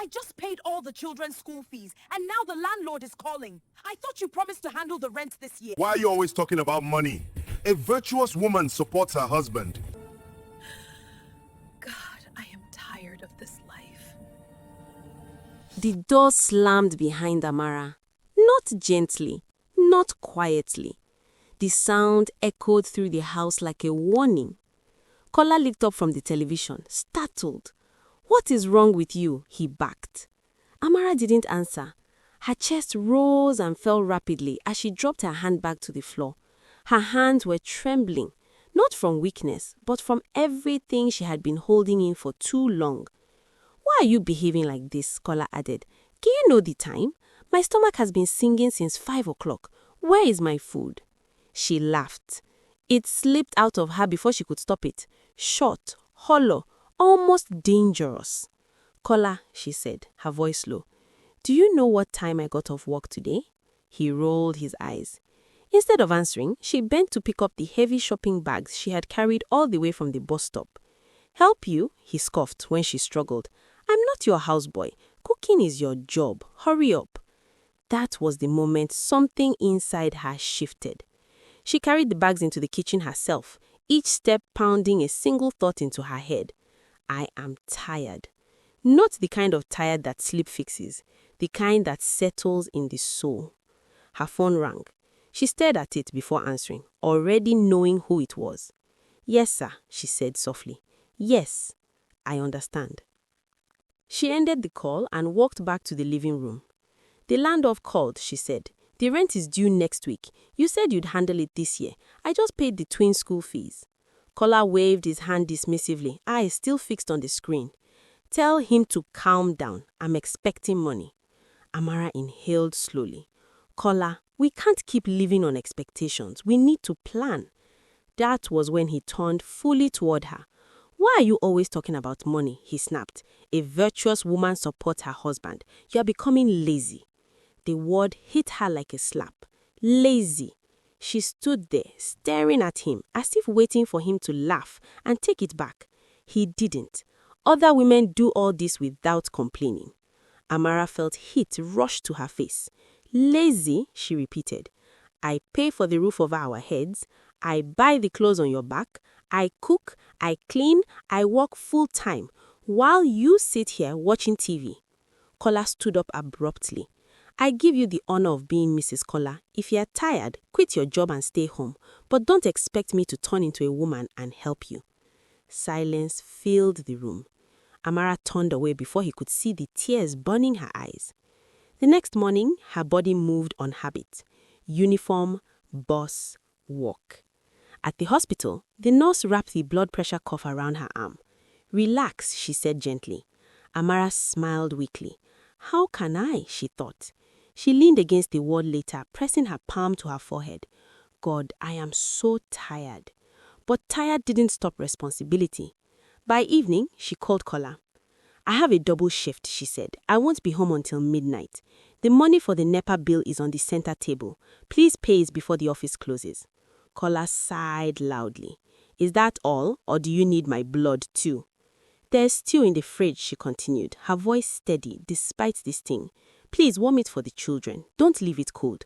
I just paid all the children's school fees, and now the landlord is calling. I thought you promised to handle the rent this year. Why are you always talking about money? A virtuous woman supports her husband. God, I am tired of this life. The door slammed behind Amara. Not gently, not quietly. The sound echoed through the house like a warning. Kola looked up from the television, startled. "What is wrong with you?" he barked. Amara didn't answer. Her chest rose and fell rapidly as she dropped her handbag to the floor. Her hands were trembling, not from weakness, but from everything she had been holding in for too long. "Why are you behaving like this?" Kola added. "Do you know the time? My stomach has been singing since 5 o'clock. Where is my food?" She laughed. It slipped out of her before she could stop it. Short, hollow, almost dangerous. "Kola," she said, her voice low. "Do you know what time I got off work today?" He rolled his eyes. Instead of answering, she bent to pick up the heavy shopping bags she had carried all the way from the bus stop. "Help you?" he scoffed when she struggled. "I'm not your houseboy. Cooking is your job. Hurry up." That was the moment something inside her shifted. She carried the bags into the kitchen herself, each step pounding a single thought into her head. "I am tired." Not the kind of tired that sleep fixes, the kind that settles in the soul. Her phone rang. She stared at it before answering, already knowing who it was. "Yes, sir," she said softly. "Yes, I understand." She ended the call and walked back to the living room. "The landlord called," she said. "The rent is due next week. You said you'd handle it this year. I just paid the twins' school fees." Kola waved his hand dismissively, eyes still fixed on the screen. "Tell him to calm down. I'm expecting money." Amara inhaled slowly. "Kola, we can't keep living on expectations. We need to plan." That was when he turned fully toward her. "Why are you always talking about money?" he snapped. "A virtuous woman supports her husband. You are becoming lazy." The word hit her like a slap. Lazy. She stood there, staring at him, as if waiting for him to laugh and take it back. He didn't. Other women do all this without complaining. Amara felt heat rush to her face. "Lazy," she repeated. "I pay for the roof over our heads. I buy the clothes on your back. I cook, I clean, I work full time, while you sit here watching TV." Kola stood up abruptly. "I give you the honor of being Mrs. Kola. If you are tired, quit your job and stay home. But don't expect me to turn into a woman and help you." Silence filled the room. Amara turned away before he could see the tears burning her eyes. The next morning, her body moved on habit. Uniform, bus, walk. At the hospital, the nurse wrapped the blood pressure cuff around her arm. "Relax," she said gently. Amara smiled weakly. "How can I?" she thought. She leaned against the wall later, pressing her palm to her forehead. "God, I am so tired." But tired didn't stop responsibility. By evening, she called Kola. "I have a double shift," she said. "I won't be home until midnight. The money for the NEPA bill is on the center table. Please pay it before the office closes." Kola sighed loudly. "Is that all, or do you need my blood too?" "There's stew in the fridge," she continued, her voice steady despite the sting. "Please warm it for the children. Don't leave it cold."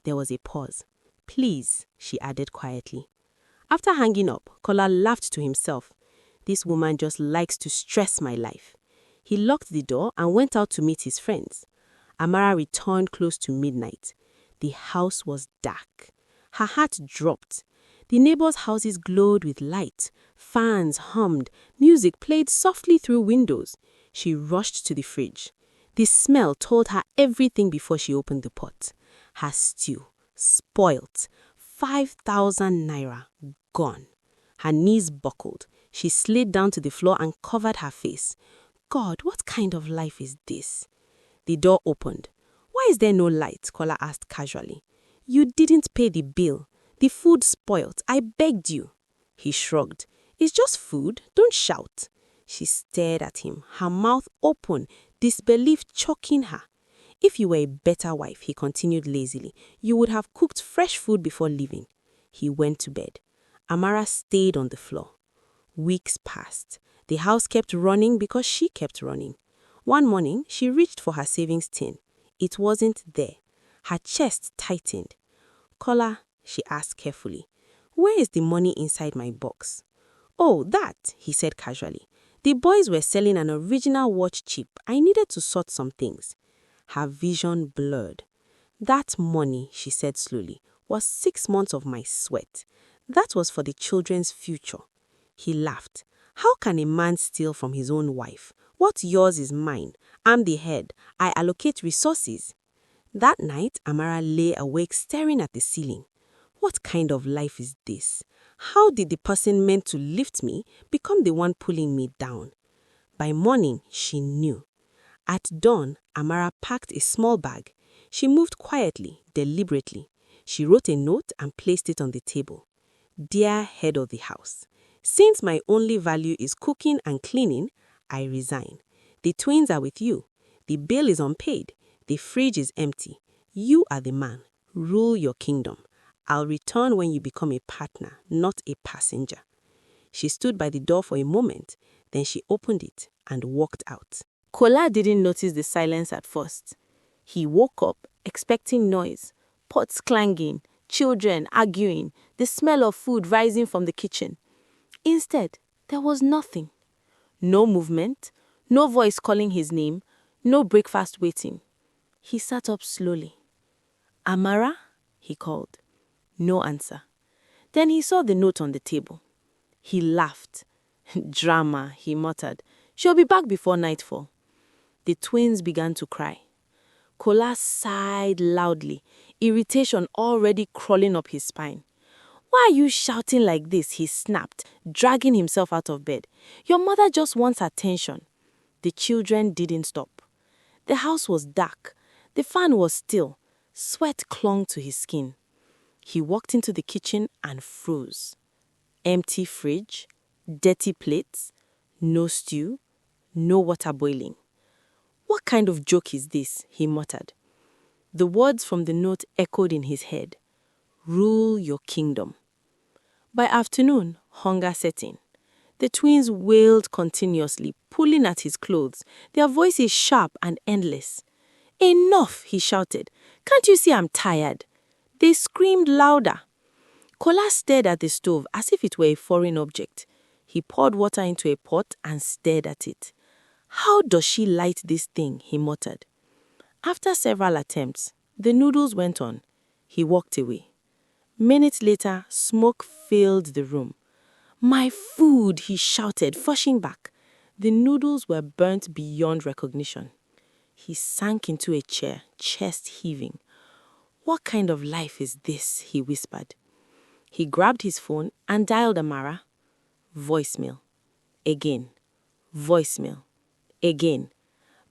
There was a pause. "Please," she added quietly. After hanging up, Kola laughed to himself. "This woman just likes to stress my life." He locked the door and went out to meet his friends. Amara returned close to midnight. The house was dark. Her heart dropped. The neighbors' houses glowed with light. Fans hummed. Music played softly through windows. She rushed to the fridge. The smell told her everything before she opened the pot. Her stew, spoilt. 5,000 naira, gone. Her knees buckled. She slid down to the floor and covered her face. God, what kind of life is this? The door opened. "Why is there no light?" Kola asked casually. "You didn't pay the bill. The food spoilt. I begged you." He shrugged. "It's just food. Don't shout." She stared at him, her mouth open, disbelief choking her. "If you were a better wife," he continued lazily, "you would have cooked fresh food before leaving." He went to bed. Amara stayed on the floor. Weeks passed. The house kept running because she kept running. One morning, she reached for her savings tin. It wasn't there. Her chest tightened. "Kola," she asked carefully, "where is the money inside my box?" "Oh, that," he said casually. "The boys were selling an original watch chip. I needed to sort some things." Her vision blurred. "That money," she said slowly, "was 6 months of my sweat. That was for the children's future." He laughed. "How can a man steal from his own wife? What's yours is mine. I'm the head. I allocate resources." That night, Amara lay awake staring at the ceiling. What kind of life is this? How did the person meant to lift me become the one pulling me down? By morning, she knew. At dawn, Amara packed a small bag. She moved quietly, deliberately. She wrote a note and placed it on the table. "Dear head of the house, since my only value is cooking and cleaning, I resign. The twins are with you. The bill is unpaid. The fridge is empty. You are the man. Rule your kingdom. I'll return when you become a partner, not a passenger." She stood by the door for a moment, then she opened it and walked out. Kola didn't notice the silence at first. He woke up expecting noise, pots clanging, children arguing, the smell of food rising from the kitchen. Instead, there was nothing. No movement, no voice calling his name, no breakfast waiting. He sat up slowly. "Amara?" he called. No answer. Then he saw the note on the table. He laughed. "Drama," he muttered. "She'll be back before nightfall." The twins began to cry. Kola sighed loudly, irritation already crawling up his spine. "Why are you shouting like this?" he snapped, dragging himself out of bed. "Your mother just wants attention." The children didn't stop. The house was dark. The fan was still. Sweat clung to his skin. He walked into the kitchen and froze. Empty fridge, dirty plates, no stew, no water boiling. "What kind of joke is this?" he muttered. The words from the note echoed in his head. "Rule your kingdom." By afternoon, hunger set in. The twins wailed continuously, pulling at his clothes, their voices sharp and endless. "Enough!" he shouted. "Can't you see I'm tired?" They screamed louder. Kola stared at the stove as if it were a foreign object. He poured water into a pot and stared at it. "How does she light this thing?" he muttered. After several attempts, the noodles went on. He walked away. Minutes later, smoke filled the room. "My food!" he shouted, pushing back. The noodles were burnt beyond recognition. He sank into a chair, chest heaving. "What kind of life is this?" he whispered. He grabbed his phone and dialed Amara. Voicemail. Again. Voicemail. Again.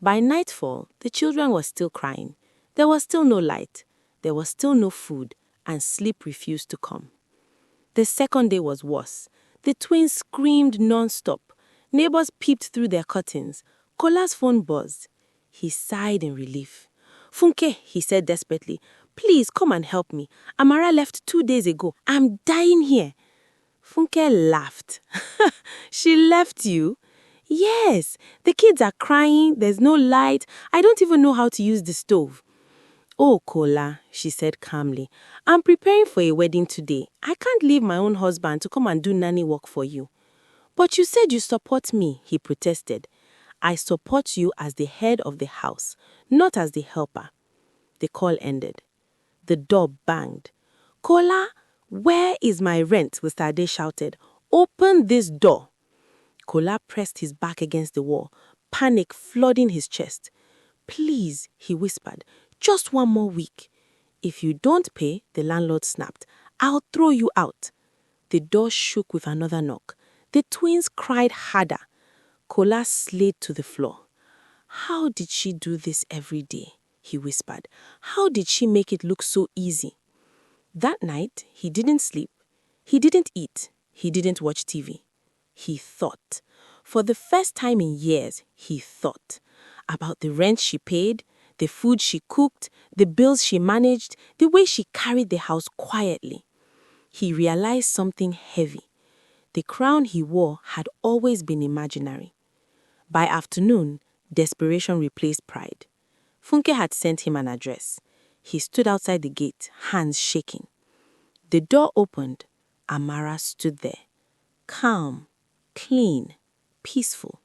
By nightfall, the children were still crying. There was still no light. There was still no food, and sleep refused to come. The second day was worse. The twins screamed non-stop. Neighbors peeped through their curtains. Kola's phone buzzed. He sighed in relief. "Funke," he said desperately, "please come and help me. Amara left 2 days ago. I'm dying here." Funke laughed. "She left you?" "Yes. The kids are crying. There's no light. I don't even know how to use the stove." "Oh, Kola," she said calmly, "I'm preparing for a wedding today. I can't leave my own husband to come and do nanny work for you." "But you said you support me," he protested. "I support you as the head of the house, not as the helper." The call ended. The door banged. "Kola, where is my rent?" Wistade shouted. "Open this door." Kola pressed his back against the wall, panic flooding his chest. "Please," he whispered, "just 1 more week." "If you don't pay," the landlord snapped, "I'll throw you out." The door shook with another knock. The twins cried harder. Kola slid to the floor. "How did she do this every day?" he whispered. "How did she make it look so easy?" That night, he didn't sleep. He didn't eat. He didn't watch TV. He thought. For the first time in years, he thought about the rent she paid, the food she cooked, the bills she managed, the way she carried the house quietly. He realized something heavy. The crown he wore had always been imaginary. By afternoon, Desperation replaced pride. Funke had sent him an address. He stood outside the gate, hands shaking. The door opened. Amara stood there. Calm, clean, peaceful.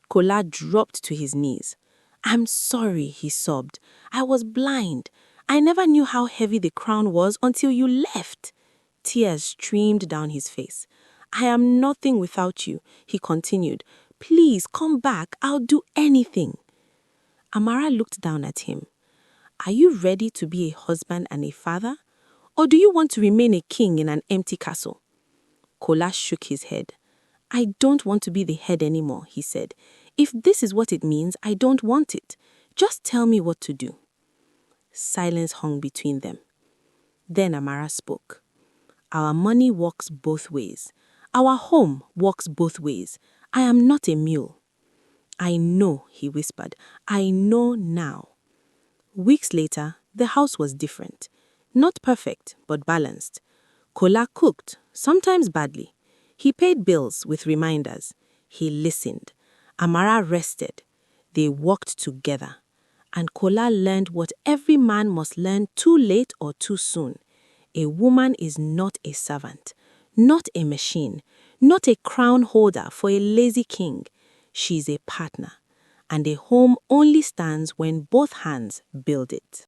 Kola dropped to his knees. "I'm sorry," he sobbed. "I was blind. I never knew how heavy the crown was until you left." Tears streamed down his face. "I am nothing without you," he continued. "Please come back. I'll do anything." Amara looked down at him. "Are you ready to be a husband and a father? Or do you want to remain a king in an empty castle?" Kola shook his head. "I don't want to be the head anymore," he said. "If this is what it means, I don't want it. Just tell me what to do." Silence hung between them. Then Amara spoke. "Our money works both ways. Our home works both ways. I am not a mule." "I know," he whispered. "I know now." Weeks later, the house was different. Not perfect, but balanced. Kola cooked, sometimes badly. He paid bills with reminders. He listened. Amara rested. They worked together. And Kola learned what every man must learn too late or too soon. A woman is not a servant, not a machine, not a crown holder for a lazy king. She's a partner. And a home only stands when both hands build it.